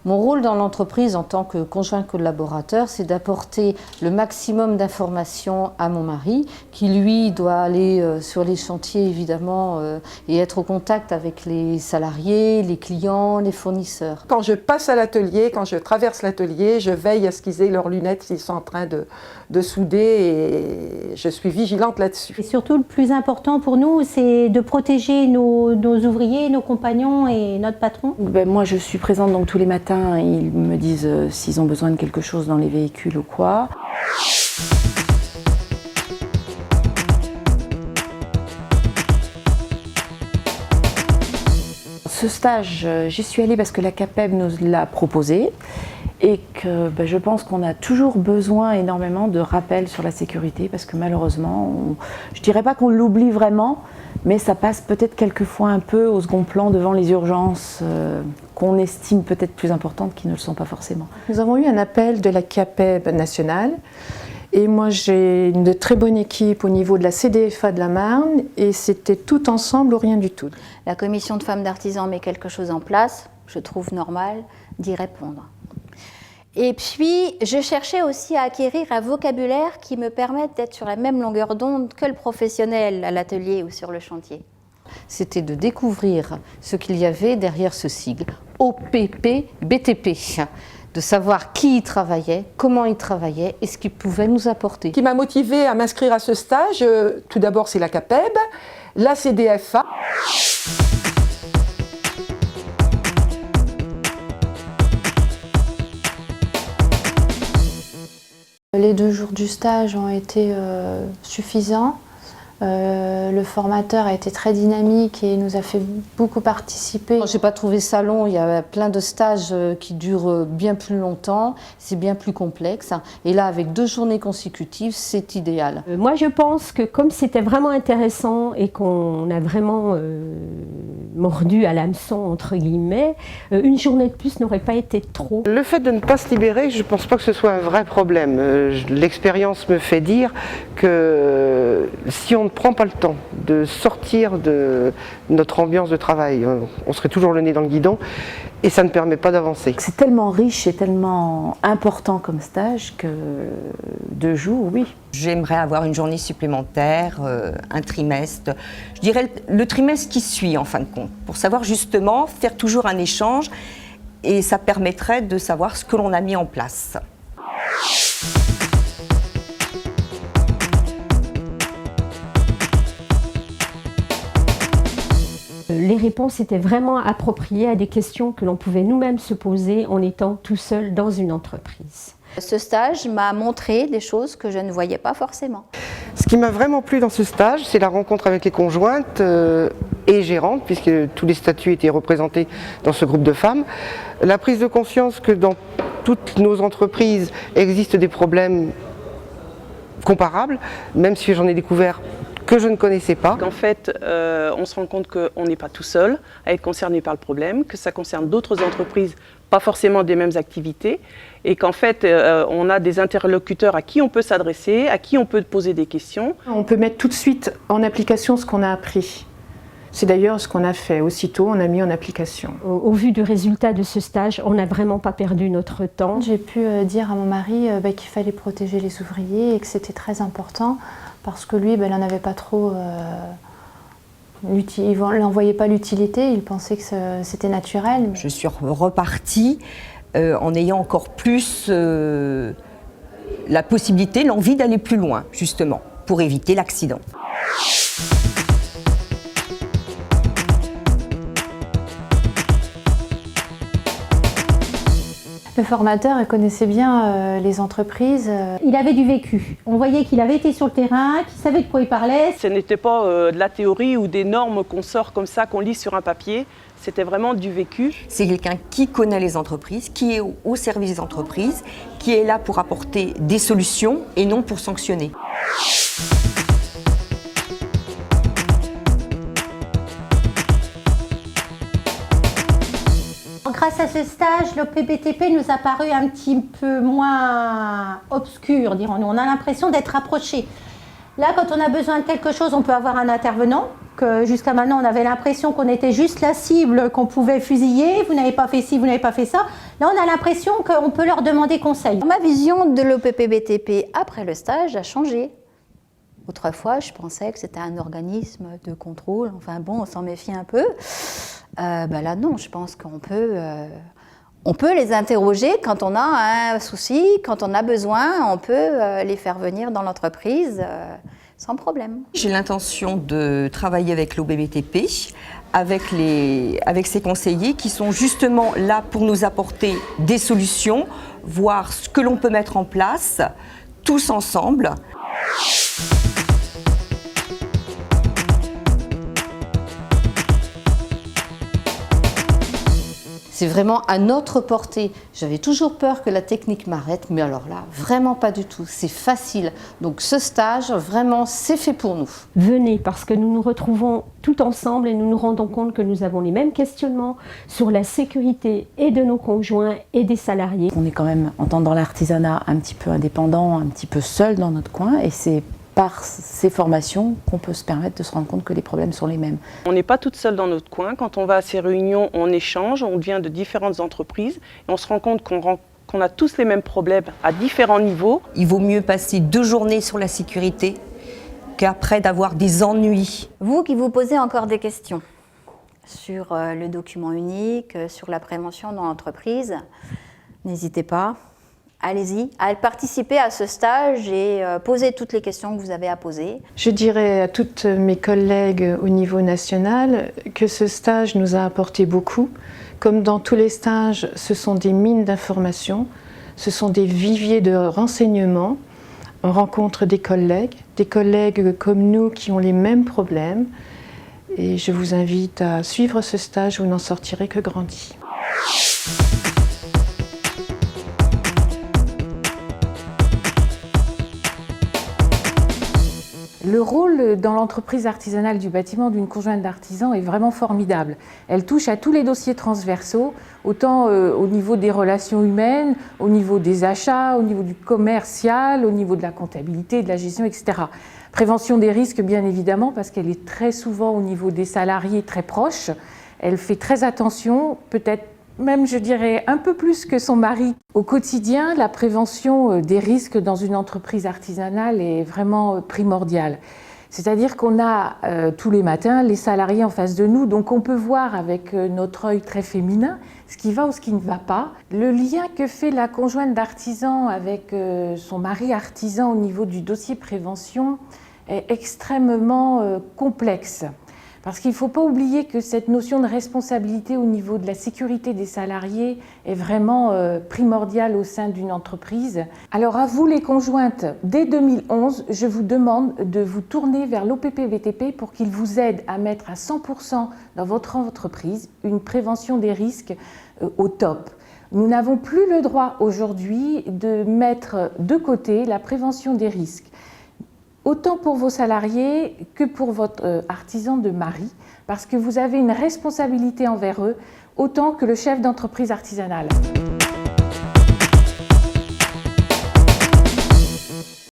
Mon rôle dans l'entreprise en tant que conjoint collaborateur, c'est d'apporter le maximum d'informations à mon mari, qui lui doit aller sur les chantiers évidemment et être au contact avec les salariés, les clients, les fournisseurs. Quand je passe à l'atelier, quand je traverse l'atelier, je veille à ce qu'ils aient leurs lunettes s'ils sont en train de souder et je suis vigilante là-dessus. Et surtout, le plus important pour nous, c'est de protéger nos ouvriers, nos compagnons et notre patron. Moi, je suis présente donc tous les matins. Ils me disent s'ils ont besoin de quelque chose dans les véhicules ou quoi. Ce stage, j'y suis allée parce que la CAPEB nous l'a proposé et que je pense qu'on a toujours besoin énormément de rappels sur la sécurité parce que malheureusement, je ne dirais pas qu'on l'oublie vraiment, mais ça passe peut-être quelquefois un peu au second plan devant les urgences qu'on estime peut-être plus importantes qui ne le sont pas forcément. Nous avons eu un appel de la CAPEB nationale et moi j'ai une très bonne équipe au niveau de la CDFA de la Marne et c'était tout ensemble ou rien du tout. La commission de femmes d'artisans met quelque chose en place, je trouve normal d'y répondre. Et puis, je cherchais aussi à acquérir un vocabulaire qui me permette d'être sur la même longueur d'onde que le professionnel à l'atelier ou sur le chantier. C'était de découvrir ce qu'il y avait derrière ce sigle, OPP-BTP, de savoir qui y travaillait, comment il travaillait et ce qu'il pouvait nous apporter. Ce qui m'a motivée à m'inscrire à ce stage, tout d'abord c'est la CAPEB, la CDFA. Les 2 jours du stage ont été suffisants. Le formateur a été très dynamique et nous a fait beaucoup participer. Je n'ai pas trouvé ça long, il y a plein de stages qui durent bien plus longtemps, c'est bien plus complexe. Et là, avec 2 journées consécutives, c'est idéal. Moi, je pense que comme c'était vraiment intéressant et qu'on a vraiment mordu à l'hameçon, entre guillemets, une journée de plus n'aurait pas été trop. Le fait de ne pas se libérer, je ne pense pas que ce soit un vrai problème. L'expérience me fait dire que si on ne prend pas le temps de sortir de notre ambiance de travail, on serait toujours le nez dans le guidon et ça ne permet pas d'avancer. C'est tellement riche et tellement important comme stage que 2 jours, oui. J'aimerais avoir une journée supplémentaire, un trimestre, je dirais le trimestre qui suit en fin de compte, pour savoir justement faire toujours un échange et ça permettrait de savoir ce que l'on a mis en place. Les réponses étaient vraiment appropriées à des questions que l'on pouvait nous-mêmes se poser en étant tout seul dans une entreprise. Ce stage m'a montré des choses que je ne voyais pas forcément. Ce qui m'a vraiment plu dans ce stage, c'est la rencontre avec les conjointes et gérantes, puisque tous les statuts étaient représentés dans ce groupe de femmes. La prise de conscience que dans toutes nos entreprises existent des problèmes comparables, même si j'en ai découvert que je ne connaissais pas. En fait, on se rend compte qu'on n'est pas tout seul à être concerné par le problème, que ça concerne d'autres entreprises, pas forcément des mêmes activités, et qu'en fait, on a des interlocuteurs à qui on peut s'adresser, à qui on peut poser des questions. On peut mettre tout de suite en application ce qu'on a appris. C'est d'ailleurs ce qu'on a fait. Aussitôt, on a mis en application. Au vu du résultat de ce stage, on n'a vraiment pas perdu notre temps. J'ai pu dire à mon mari qu'il fallait protéger les ouvriers et que c'était très important parce que lui, il n'en avait pas trop... il n'en voyait pas l'utilité, il pensait que c'était naturel. Je suis repartie en ayant encore plus la possibilité, l'envie d'aller plus loin, justement, pour éviter l'accident. Le formateur connaissait bien les entreprises. Il avait du vécu. On voyait qu'il avait été sur le terrain, qu'il savait de quoi il parlait. Ce n'était pas de la théorie ou des normes qu'on sort comme ça, qu'on lit sur un papier. C'était vraiment du vécu. C'est quelqu'un qui connaît les entreprises, qui est au service des entreprises, qui est là pour apporter des solutions et non pour sanctionner. Grâce à ce stage, l'OPBTP nous a paru un petit peu moins obscur, dirons-nous. On a l'impression d'être rapprochés. Là, quand on a besoin de quelque chose, on peut avoir un intervenant que jusqu'à maintenant on avait l'impression qu'on était juste la cible, qu'on pouvait fusiller, vous n'avez pas fait ci, vous n'avez pas fait ça. Là on a l'impression qu'on peut leur demander conseil. Ma vision de l'OPP-BTP après le stage a changé. Autrefois, je pensais que c'était un organisme de contrôle, enfin bon, on s'en méfie un peu. Là non, je pense qu'on peut les interroger quand on a un souci, quand on a besoin, on peut les faire venir dans l'entreprise sans problème. J'ai l'intention de travailler avec l'OPP-BTP, avec ces conseillers qui sont justement là pour nous apporter des solutions, voir ce que l'on peut mettre en place, tous ensemble. C'est vraiment à notre portée. J'avais toujours peur que la technique m'arrête, mais alors là, vraiment pas du tout. C'est facile. Donc ce stage, vraiment, c'est fait pour nous. Venez, parce que nous nous retrouvons tout ensemble et nous nous rendons compte que nous avons les mêmes questionnements sur la sécurité et de nos conjoints et des salariés. On est quand même, en tant que dans l'artisanat, un petit peu indépendant, un petit peu seul dans notre coin, et c'est par ces formations qu'on peut se permettre de se rendre compte que les problèmes sont les mêmes. On n'est pas toute seule dans notre coin. Quand on va à ces réunions, on échange, on vient de différentes entreprises et on se rend compte qu'on a tous les mêmes problèmes à différents niveaux. Il vaut mieux passer 2 journées sur la sécurité qu'après d'avoir des ennuis. Vous qui vous posez encore des questions sur le document unique, sur la prévention dans l'entreprise, n'hésitez pas. Allez-y, à participer à ce stage et poser toutes les questions que vous avez à poser. Je dirais à toutes mes collègues au niveau national que ce stage nous a apporté beaucoup. Comme dans tous les stages, ce sont des mines d'informations, ce sont des viviers de renseignements. On rencontre des collègues comme nous qui ont les mêmes problèmes. Et je vous invite à suivre ce stage, vous n'en sortirez que grandi. Le rôle dans l'entreprise artisanale du bâtiment d'une conjointe d'artisans est vraiment formidable. Elle touche à tous les dossiers transversaux, autant au niveau des relations humaines, au niveau des achats, au niveau du commercial, au niveau de la comptabilité, de la gestion, etc. Prévention des risques, bien évidemment, parce qu'elle est très souvent au niveau des salariés très proche. Elle fait très attention, peut-être même, je dirais, un peu plus que son mari. Au quotidien, la prévention des risques dans une entreprise artisanale est vraiment primordiale. C'est-à-dire qu'on a tous les matins les salariés en face de nous, donc on peut voir avec notre œil très féminin ce qui va ou ce qui ne va pas. Le lien que fait la conjointe d'artisan avec son mari artisan au niveau du dossier prévention est extrêmement complexe. Parce qu'il ne faut pas oublier que cette notion de responsabilité au niveau de la sécurité des salariés est vraiment primordiale au sein d'une entreprise. Alors à vous les conjointes, dès 2011, je vous demande de vous tourner vers l'OPP-BTP pour qu'il vous aide à mettre à 100% dans votre entreprise une prévention des risques au top. Nous n'avons plus le droit aujourd'hui de mettre de côté la prévention des risques. Autant pour vos salariés que pour votre artisan de mari, parce que vous avez une responsabilité envers eux, autant que le chef d'entreprise artisanale.